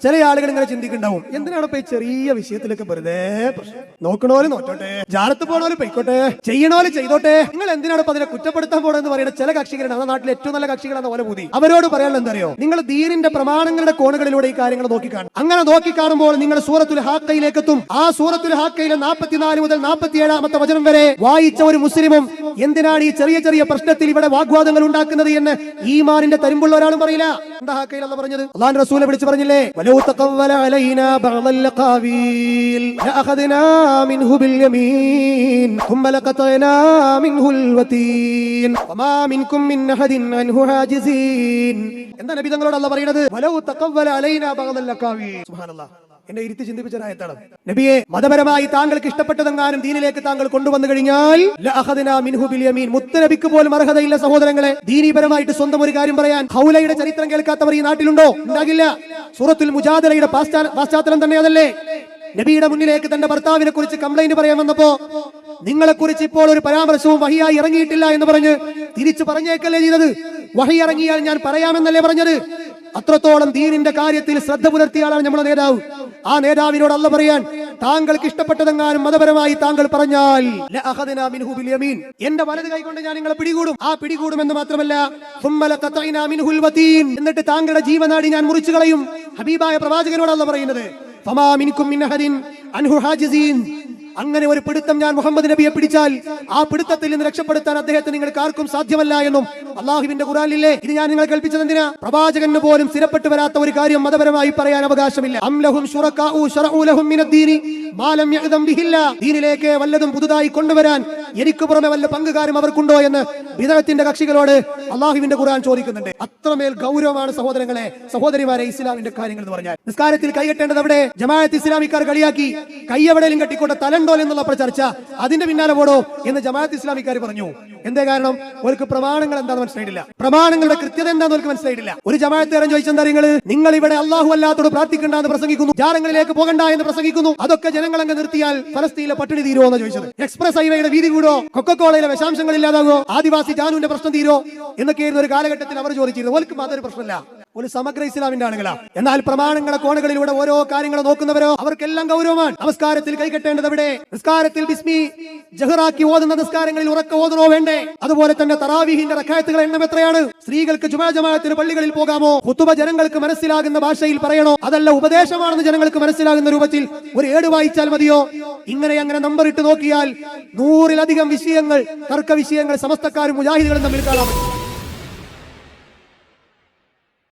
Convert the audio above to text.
ചില ആളുകൾ ഇങ്ങനെ ചിന്തിക്കുന്നുണ്ടാവും, എന്തിനാണ് ഇപ്പൊ ഈ ചെറിയ വിഷയത്തിലൊക്കെ വെറുതെ പ്രശ്നം? നോക്കണോല് നോറ്റോട്ടെ, ജാലത്ത് പോണോല് പൊയ്ക്കോട്ടെ, ചെയ്യണോല് ചെയ്തോട്ടെ, നിങ്ങൾ എന്തിനാണ് ഇപ്പൊ അതിനെ കുറ്റപ്പെടുത്താൻ പോണെന്ന് പറയുന്ന ചില കക്ഷികളാണ്. നമ്മുടെ നാട്ടിലെ ഏറ്റവും നല്ല കക്ഷികളാണ് പോലെ ബുദ്ധി. അവരോട് പറയാനുള്ള എന്തറിയോ, നിങ്ങൾ ദീനിന്റെ പ്രമാണങ്ങളുടെ കോണുകളിലൂടെ ഈ കാര്യങ്ങൾ നോക്കിക്കാണും. അങ്ങനെ നോക്കിക്കാണുമ്പോൾ നിങ്ങൾ സൂറത്തുൽ ഹാക്കയിലേക്ക് എത്തും. ആ സൂറത്തുൽ ഹാക്കയിലെ 44 മുതൽ 47 വചനം വരെ വായിച്ച ഒരു മുസ്ലിമും എന്തിനാണ് ഈ ചെറിയ ചെറിയ പ്രശ്നത്തിൽ ഇവിടെ വാഗ്വാദങ്ങൾ ഉണ്ടാക്കുന്നത് എന്ന് ഈമാനിന്റെ തരുമ്പുള്ള ഒരാളും പറയില്ല. എന്താ ഹാക്കയിൽ അല്ലാഹു പറഞ്ഞത്? അല്ലാഹുവിന്റെ റസൂൽ വിളിച്ചു പറഞ്ഞില്ലേ, വലൗ തഖവ്വല അലൈനാ ബഅദൽ ഖാവീൽ ലഅഖദ്നാ മിൻഹു ബിൽ യമീൻ ثم لقطعنا منه الوتين وما منكم من أحد عنه حاجزين. എന്താ നബി തങ്ങളോട് അല്ലാഹു പറയുന്നത്? വലൗ തഖവ്വല അലൈനാ ബഅദൽ ഖാവീൽ. സുബ്ഹാനല്ലാഹ്. എന്നെ ഇരുത്തി ചിന്തിപ്പിച്ച ആയത്താണ്. നബിയെ, മതപരമായി താങ്കൾക്ക് ഇഷ്ടപ്പെട്ടതെങ്ങാനും ദീനിലേക്ക് താങ്കൾ കൊണ്ടുവന്നു കഴിഞ്ഞാൽ ലഅഖദ്നാ മിൻഹു ബിൽ യമീൻ. മുത്തനബിക്ക് പോലും അർഹതയില്ല സഹോദരങ്ങളെ ദീനീപരമായിട്ട് സ്വന്തം ഒരു കാര്യം പറയാൻ. ഹൗലയുടെ ചരിത്രം കേൾക്കാത്തവർ ഈ നാട്ടിലുണ്ടോ? ഉണ്ടാകില്ല. സൂറത്തുൽ മുജാദലയുടെ പശ്ചാത്തലം തന്നെ അതല്ലേ? നബിയുടെ മുന്നിലേക്ക് തന്റെ ഭർത്താവിനെ കുറിച്ച് കംപ്ലൈന്റ് പറയാൻ വന്നപ്പോ, നിങ്ങളെ കുറിച്ച് ഇപ്പോൾ ഒരു പരാമർശവും വഹിയായി ഇറങ്ങിയിട്ടില്ല എന്ന് പറഞ്ഞ് തിരിച്ചു പറഞ്ഞേക്കല്ലേ ചെയ്തത്? വഹി ഇറങ്ങിയാൽ ഞാൻ പറയാമെന്നല്ലേ പറഞ്ഞത്? അത്രത്തോളം ദീനിന്റെ കാര്യത്തിൽ ശ്രദ്ധ പുലർത്തിയ ആളാണ് നമ്മുടെ നേതാവ്. ആ നേതാവിനോട് അല്ലാഹു പറയാൻ, താങ്കൾക്ക് ഇഷ്ടപ്പെട്ടതെങ്ങാനും മതപരമായി താങ്കൾ പറഞ്ഞാൽ ലഅഖദ്നാ മിൻഹു ബിൽ യമീൻ, എന്റെ വലത് കൈ കൊണ്ട് ഞാൻ നിങ്ങളെ പിടികൂടും. ആ പിടികൂടുമെന്ന് മാത്രമല്ല, ثم لقطعنا منه الوتين, എന്നിട്ട് താങ്കളുടെ ജീവനാടി ഞാൻ മുറിച്ചു കളയും. ഹബീബായ പ്രവാചകനോട് അല്ലാഹു പറയുന്നത്, ഫമാ മിൻകും മിൻ അഹദിൻ അൻഹു ഹാജിസീൻ. അങ്ങനെ ഒരു പിടുത്തം ഞാൻ മുഹമ്മദ് നബിയെ പിടിച്ചാൽ ആ പിടുത്തത്തിൽ നിന്ന് രക്ഷപ്പെടുത്താൻ അദ്ദേഹത്തെ നിങ്ങൾക്ക് ആർക്കും സാധ്യമല്ല എന്നും അള്ളാഹുവിന്റെ ഖുർആനിലെ. ഇത് ഞാൻ നിങ്ങൾ കൽപ്പിച്ചത് എന്തിനാ? പ്രവാചകന് പോലും സ്ഥിരപ്പെട്ടു വരാത്ത ഒരു കാര്യം മതപരമായി പറയാൻ അവകാശമില്ല. അം ലഹും ശുറകാഉ ശറഉ ലഹും മിനദ്ദീനി മാ ലം യഅ്ദം ബിഹില്ലാ. ദീനിലേക്ക് വല്ലതും പുതുതായി കൊണ്ടുവരാൻ എനിക്ക് പുറമെ വല്ല പങ്കുകാരും അവർക്കുണ്ടോ എന്ന് ബിദഅത്തിന്റെ കക്ഷികളോട് അള്ളാഹുവിന്റെ ഖുർആൻ ചോദിക്കുന്നുണ്ട്. അത്രമേൽ ഗൗരവമാണ് സഹോദരങ്ങളെ, സഹോദരിമാരെ, ഇസ്ലാമിന്റെ കാര്യങ്ങൾ എന്ന് പറഞ്ഞാൽ. നിസ്കാരത്തിൽ കൈകെട്ടേണ്ടത് അവിടെ ജമാഅത്ത് ഇസ്ലാമിക്കാർ കളിയാക്കി. കൈ എവിടെയും കെട്ടിക്കൊണ്ട് തലണ്ടോ എന്നുള്ള ചർച്ച, അതിന്റെ പിന്നാലെ പോടോ എന്ന് ജമാഅത്ത് ഇസ്ലാമിക്കാർ പറഞ്ഞു. എന്തേ കാരണം? അവർക്ക് പ്രമാണങ്ങൾ എന്താണെന്ന് മനസ്സിലായിട്ടില്ല, പ്രമാണങ്ങളുടെ കൃത്യത എന്താണെന്ന് അവർക്ക് മനസ്സിലായിട്ടില്ല. ഒരു ജമാഅത്തുകാരൻ ചോദിച്ചെന്താ, നിങ്ങൾ ഇവിടെ അല്ലാഹു അല്ലാത്തോട് പ്രാർത്ഥിക്കണ്ട എന്ന് പ്രസംഗിക്കുന്നു, ജാരങ്ങളിലേക്ക് പോകണ്ട എന്ന് പ്രസംഗിക്കുന്നു, അതൊക്കെ ജനങ്ങൾ അങ്ങ് നിർത്തിയാൽ ഫലസ്തീനിലെ പട്ടിണി തീരുമോ എന്ന് ചോദിച്ചത്. എക്സ്പ്രസ് ഹൈവേയുടെ വീതി കൂടോ, കൊക്കക്കോളയിലെ വിഷാംശങ്ങൾ ഇല്ലാതാകുമോ, ആദിവാസി ജാനുവിന്റെ പ്രശ്നം തീരോ എന്നൊക്കെയായിരുന്നു ഒരു കാലഘട്ടത്തിൽ അവർ ചോദിച്ചിരുന്നു. അവർക്ക് അതൊരു പ്രശ്നമില്ല, ഒരു സമഗ്ര ഇസ്ലാമിന്റെ ആളുകളാ. എന്നാൽ പ്രമാണങ്ങളുടെ കോണുകളിലൂടെ ഓരോ കാര്യങ്ങൾ നോക്കുന്നവരോ അവർക്കെല്ലാം ഗൗരവമാണ്. നമസ്കാരത്തിൽ കൈകെട്ടേണ്ടത് എവിടെ? നിസ്കാരത്തിൽ ബിസ്മി ജഹറാക്കി ഓതുന്ന നിസ്കാരങ്ങളിൽ ഉറക്ക ഓതണോ വേണ്ടേ? അതുപോലെ തന്നെ തറാവീഹിന്റെ റക്അത്തുകളുടെ എണ്ണം എത്രയാണ്? സ്ത്രീകൾക്ക് ജുമാ ജമാഅത്തിന് പള്ളികളിൽ പോകാമോ? ഖുതുബ ജനങ്ങൾക്ക് മനസ്സിലാകുന്ന ഭാഷയിൽ പറയണോ? അതല്ല ഉപദേശമാണെന്ന് ജനങ്ങൾക്ക് മനസ്സിലാകുന്ന രൂപത്തിൽ ഒരു ഏട് വായിച്ചാൽ മതിയോ? അങ്ങനെ നമ്പർ ഇട്ട് നോക്കിയാൽ 100-ലധികം വിഷയങ്ങൾ, തർക്ക വിഷയങ്ങൾ സമസ്തക്കാരും മുജാഹിദുകളും തമ്മിൽ കാണാൻ പറ്റും.